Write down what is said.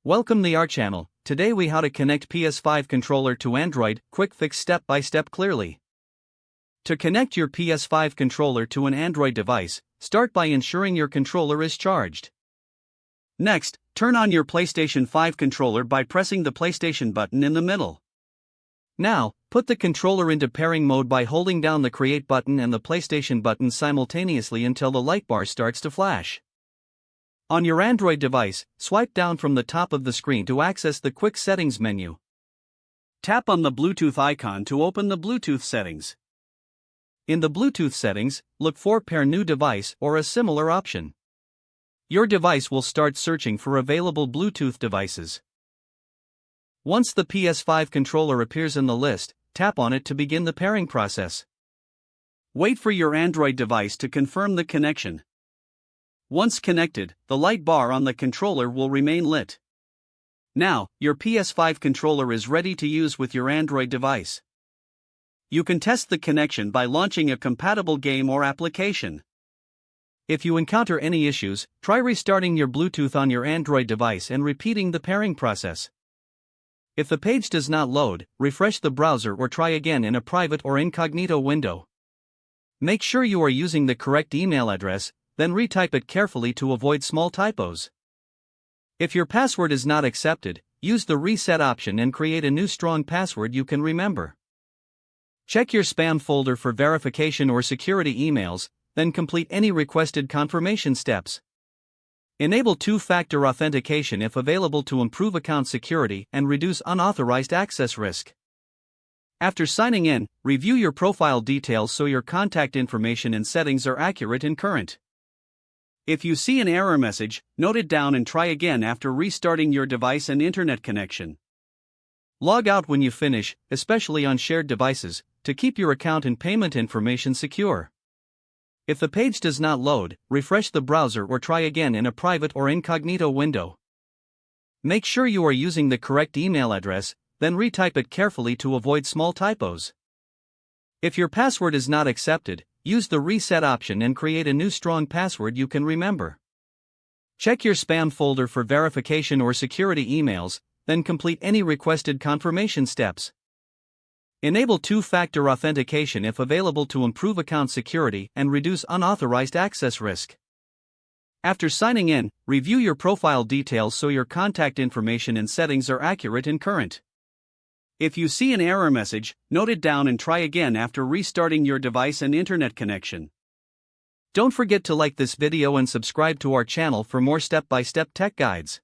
Welcome to our channel. Today we how to connect PS5 controller to Android, quick fix step by step clearly. To connect your PS5 controller to an Android device, start by ensuring your controller is charged. Next, turn on your PlayStation 5 controller by pressing the PlayStation button in the middle. Now, put the controller into pairing mode by holding down the Create button and the PlayStation button simultaneously until the light bar starts to flash. On your Android device, swipe down from the top of the screen to access the Quick Settings menu. Tap on the Bluetooth icon to open the Bluetooth settings. In the Bluetooth settings, look for Pair New Device or a similar option. Your device will start searching for available Bluetooth devices. Once the PS5 controller appears in the list, tap on it to begin the pairing process. Wait for your Android device to confirm the connection. Once connected, the light bar on the controller will remain lit. Now, your PS5 controller is ready to use with your Android device. You can test the connection by launching a compatible game or application. If you encounter any issues, try restarting your Bluetooth on your Android device and repeating the pairing process. If the page does not load, refresh the browser or try again in a private or incognito window. Make sure you are using the correct email address, then retype it carefully to avoid small typos. If your password is not accepted, use the reset option and create a new strong password you can remember. Check your spam folder for verification or security emails, then complete any requested confirmation steps. Enable two-factor authentication if available to improve account security and reduce unauthorized access risk. After signing in, review your profile details so your contact information and settings are accurate and current. If you see an error message, note it down and try again after restarting your device and internet connection. Log out when you finish, especially on shared devices, to keep your account and payment information secure. If the page does not load, refresh the browser or try again in a private or incognito window. Make sure you are using the correct email address, then retype it carefully to avoid small typos. If your password is not accepted, use the reset option and create a new strong password you can remember. Check your spam folder for verification or security emails, then complete any requested confirmation steps. Enable two-factor authentication if available to improve account security and reduce unauthorized access risk. After signing in, review your profile details so your contact information and settings are accurate and current. If you see an error message, note it down and try again after restarting your device and internet connection. Don't forget to like this video and subscribe to our channel for more step-by-step tech guides.